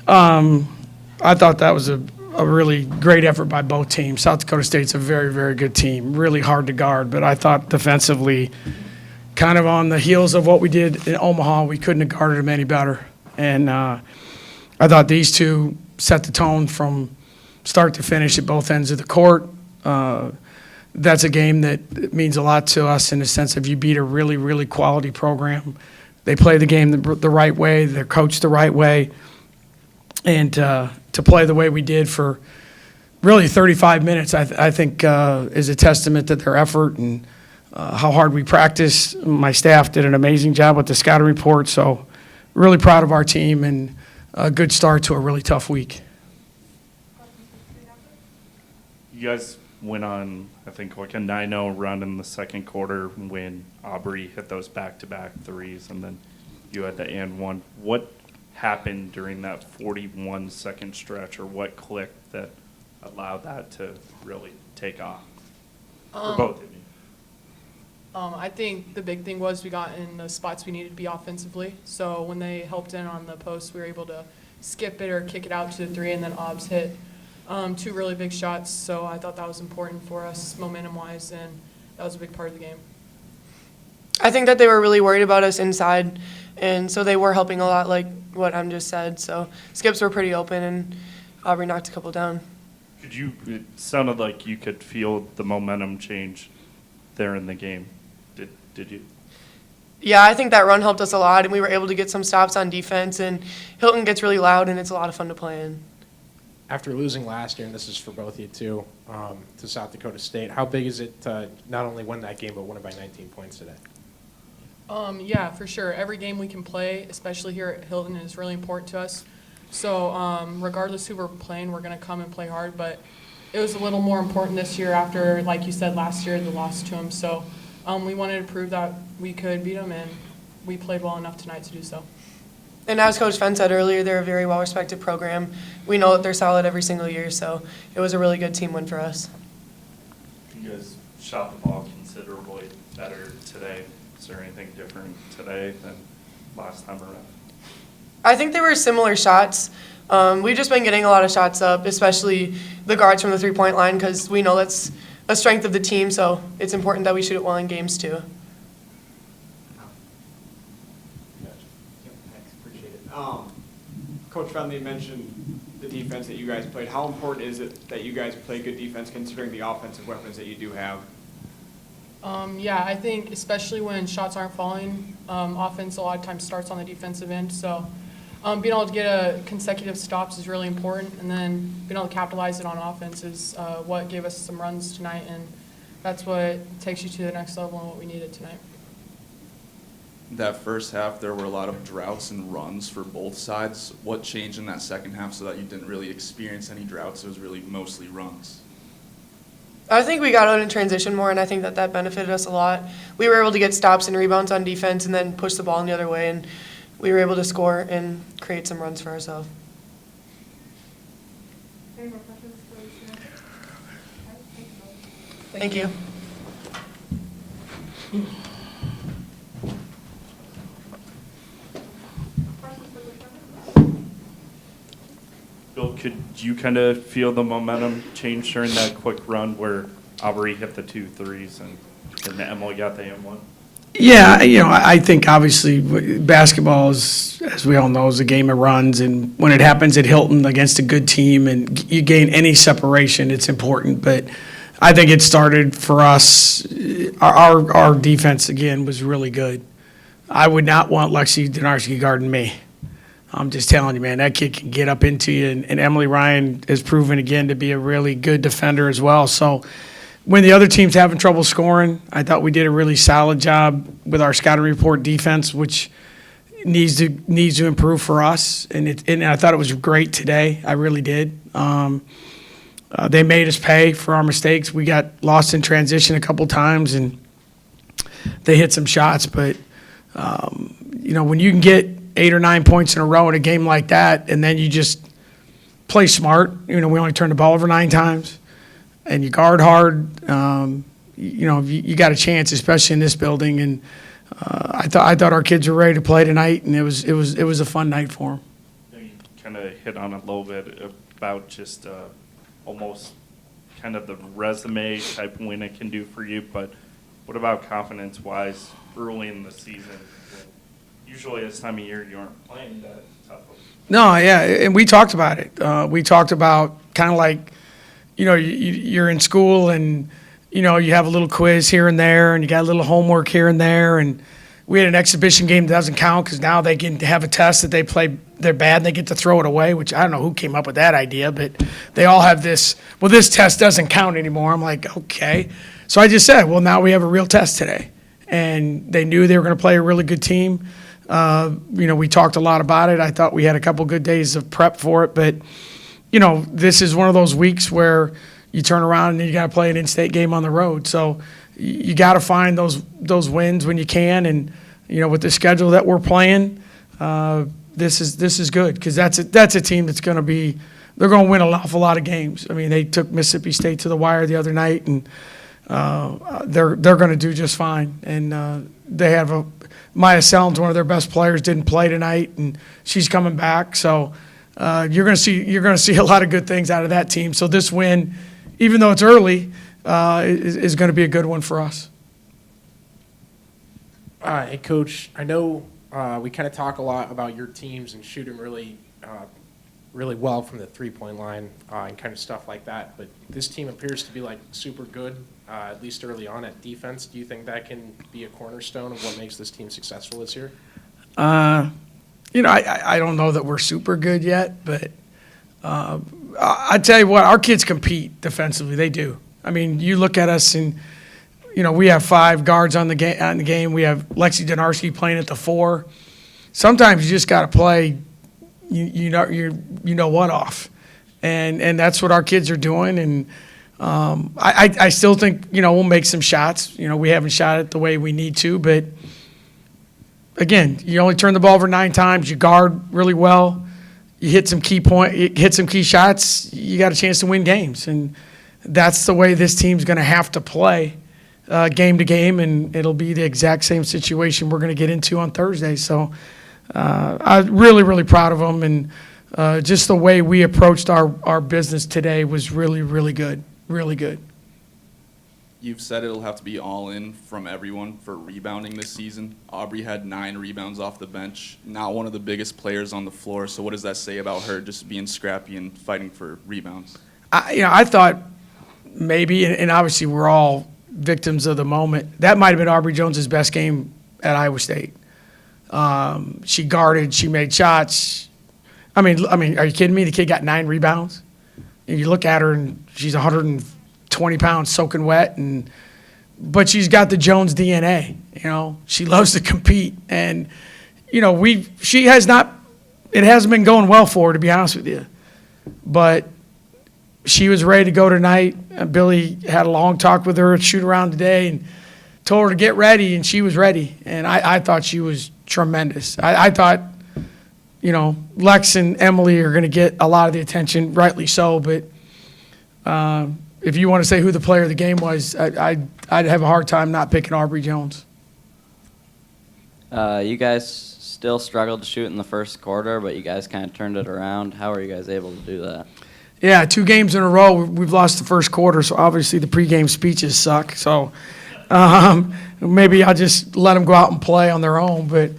I thought that was a really great effort by both teams. South Dakota State's a very, very good team, really hard to guard, but I thought defensively, kind of on the heels of what we did in Omaha, we couldn't have guarded them any better. And I thought these two set the tone from start to finish at both ends of the court. That's a game that means a lot to us in the sense of you beat a really, really quality program. They play the game the right way. They're coached the right way. And to play the way we did for really 35 minutes, I think is a testament to their effort and how hard we practiced. My staff did an amazing job with the scouting report, so really proud of our team and a good start to a really tough week. You guys went on, I think, like a 9-0 run in the second quarter when Aubrey hit those back-to-back threes, and then you had the and one. What happened during that 41-second stretch, or what clicked that allowed that to really take off for both of you? I think the big thing was we got in the spots we needed to be offensively. So when they helped in on the post, we were able to skip it or kick it out to the three, and then Obbs hit two really big shots. So I thought that was important for us momentum-wise, and that was a big part of the game. I think that they were really worried about us inside, and so they were helping a lot, like what Em just said. So skips were pretty open, and Aubrey knocked a couple down. It sounded like you could feel the momentum change there in the game. Did you? Yeah, I think that run helped us a lot, and we were able to get some stops on defense, and Hilton gets really loud, and it's a lot of fun to play in. After losing last year, and this is for both of you too, to South Dakota State, how big is it to not only win that game, but win it by 19 points today? Yeah, for sure. Every game we can play, especially here at Hilton, is really important to us. So regardless who we're playing, we're going to come and play hard. But it was a little more important this year after, like you said, last year, the loss to them. So we wanted to prove that we could beat them, and we played well enough tonight to do so. And as Coach Fenn said earlier, they're a very well-respected program. We know that they're solid every single year, so it was a really good team win for us. You guys shot the ball considerably better today. Is there anything different today than last time around? I think they were similar shots. We've just been getting a lot of shots up, especially the guards from the three-point line, because we know that's a strength of the team, so it's important that we shoot it well in games too. Appreciate it. Coach Fenenlly mentioned the defense that you guys played. How important is it that you guys play good defense considering the offensive weapons that you do have? Yeah, I think especially when shots aren't falling, offense a lot of times starts on the defensive end. So being able to get a consecutive stops is really important, and then being able to capitalize it on offense is what gave us some runs tonight, and that's what takes you to the next level and what we needed tonight. That first half, there were a lot of droughts and runs for both sides. What changed in that second half so that you didn't really experience any droughts? It was really mostly runs. I think we got out in transition more, and I think that benefited us a lot. We were able to get stops and rebounds on defense and then push the ball in the other way, and we were able to score and create some runs for ourselves. Any more questions for you? Thank you. Bill, could you kind of feel the momentum change during that quick run where Aubrey hit the 2 threes and Emily got the M1? Yeah, I think obviously basketball is, as we all know, is a game of runs, and when it happens at Hilton against a good team and you gain any separation, it's important. But I think it started for us. Our defense again was really good. I would not want Lexi Donarski guarding me. I'm just telling you, man, that kid can get up into you, and Emily Ryan has proven again to be a really good defender as well. So when the other team's having trouble scoring, I thought we did a really solid job with our scouting report defense, which needs to improve for us. And I thought it was great today. I really did. They made us pay for our mistakes. We got lost in transition a couple times, and they hit some shots. But when you can get 8 or 9 points in a row in a game like that, and then you just play smart. We only turned the ball over 9 times, and you guard hard. You got a chance, especially in this building. And I thought our kids were ready to play tonight, and it was a fun night for them. You kind of hit on a little bit about just almost kind of the resume type win it can do for you, but what about confidence-wise early in the season? Usually this time of year you aren't playing that tough. No, yeah, and we talked about it. We talked about kind of like, you're in school and, you have a little quiz here and there and you got a little homework here and there. And we had an exhibition game that doesn't count because now they can have a test that they're bad and they get to throw it away, which I don't know who came up with that idea, but they all have this, well, this test doesn't count anymore. I'm like, okay. So I just said, well, now we have a real test today. And they knew they were going to play a really good team. We talked a lot about it. I thought we had a couple good days of prep for it, but this is one of those weeks where you turn around and you got to play an in-state game on the road. So you got to find those wins when you can, and with the schedule that we're playing, this is good because that's a team that's going to be, they're going to win an awful lot of games. I mean, they took Mississippi State to the wire the other night, and they're going to do just fine. And they have Maya Sellen's one of their best players, didn't play tonight, and she's coming back. So you're going to see a lot of good things out of that team. So this win, even though it's early, is going to be a good one for us. Hey, Coach, I know we kind of talk a lot about your teams and shooting really well from the three-point line and kind of stuff like that, but this team appears to be like super good, at least early on at defense. Do you think that can be a cornerstone of what makes this team successful this year? I don't know that we're super good yet, but I tell you what, our kids compete defensively. They do. I mean, you look at us and, we have 5 guards on the game. We have Lexi Donarski playing at the 4. Sometimes you just got to play, you know what off, and that's what our kids are doing. And I still think we'll make some shots. We haven't shot it the way we need to, but again, you only turn the ball over 9 times. You guard really well. You hit some key shots. You got a chance to win games, and that's the way this team's going to have to play game to game, and it'll be the exact same situation we're going to get into on Thursday. So I'm really, really proud of them, and just the way we approached our business today was really, really good, really good. You've said it'll have to be all in from everyone for rebounding this season. Aubrey had 9 rebounds off the bench, not one of the biggest players on the floor. So what does that say about her just being scrappy and fighting for rebounds? I thought maybe, and obviously we're all victims of the moment, that might have been Aubrey Jones's best game at Iowa State. She guarded, she made shots. I mean, are you kidding me? The kid got 9 rebounds. And you look at her and she's 120 pounds soaking wet, but she's got the Jones DNA. She loves to compete, and it hasn't been going well for her, to be honest with you. But she was ready to go tonight. Billy had a long talk with her at shoot around today and told her to get ready, and she was ready. And I thought she was tremendous. I thought, Lex and Emily are going to get a lot of the attention, rightly so. But if you want to say who the player of the game was, I'd have a hard time not picking Aubrey Jones. You guys still struggled to shoot in the first quarter, but you guys kind of turned it around. How are you guys able to do that? Yeah, 2 games in a row, we've lost the first quarter, so obviously the pregame speeches suck. So maybe I'll just let them go out and play on their own. But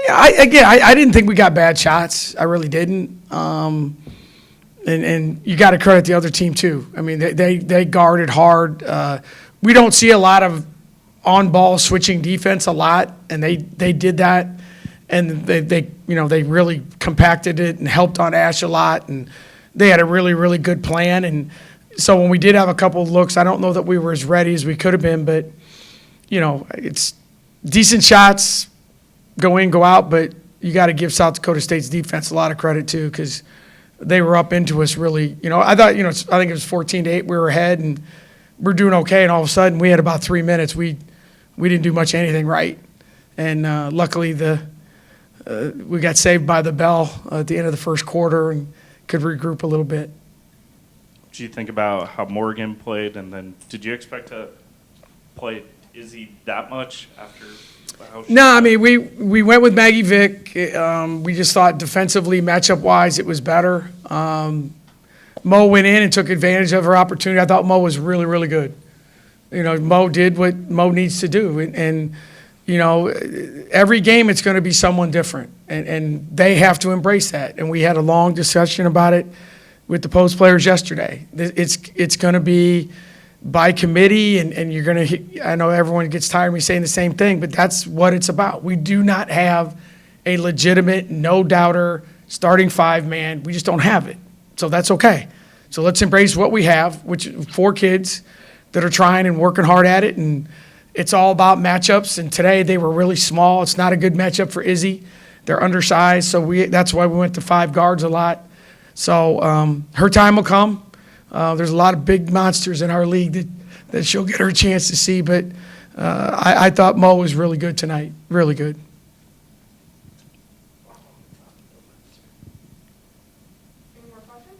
yeah, I didn't think we got bad shots. I really didn't. And you got to credit the other team too. I mean, they guarded hard. We don't see a lot of on-ball switching defense a lot, and they did that, and they really compacted it and helped on Ash a lot, and they had a really, really good plan. And so when we did have a couple of looks, I don't know that we were as ready as we could have been, but, it's decent shots, go in, go out, but you got to give South Dakota State's defense a lot of credit too, because they were up into us really. I thought, I think it was 14-8, we were ahead, and we're doing okay, and all of a sudden we had about 3 minutes. We didn't do much anything right. And luckily we got saved by the bell at the end of the first quarter and could regroup a little bit. Did you think about how Morgan played, and then did you expect to play Izzy that much after No, I mean, we went with Maggie Vick. We just thought defensively, matchup-wise, it was better. Mo went in and took advantage of her opportunity. I thought Mo was really, really good. You know, Mo did what Mo needs to do. And you know, every game it's going to be someone different. And they have to embrace that. And we had a long discussion about it with the post players yesterday. It's going to be by committee, and you're going to, I know everyone gets tired of me saying the same thing, but that's what it's about. We do not have a legitimate, no-doubter, starting five-man. We just don't have it. So that's okay. So let's embrace what we have, which 4 kids that are trying and working hard at it, and it's all about matchups. And today they were really small. It's not a good matchup for Izzy. They're undersized, so that's why we went to 5 guards a lot. So her time will come. There's a lot of big monsters in our league that she'll get her chance to see, but I thought Mo was really good tonight, really good. Any more questions?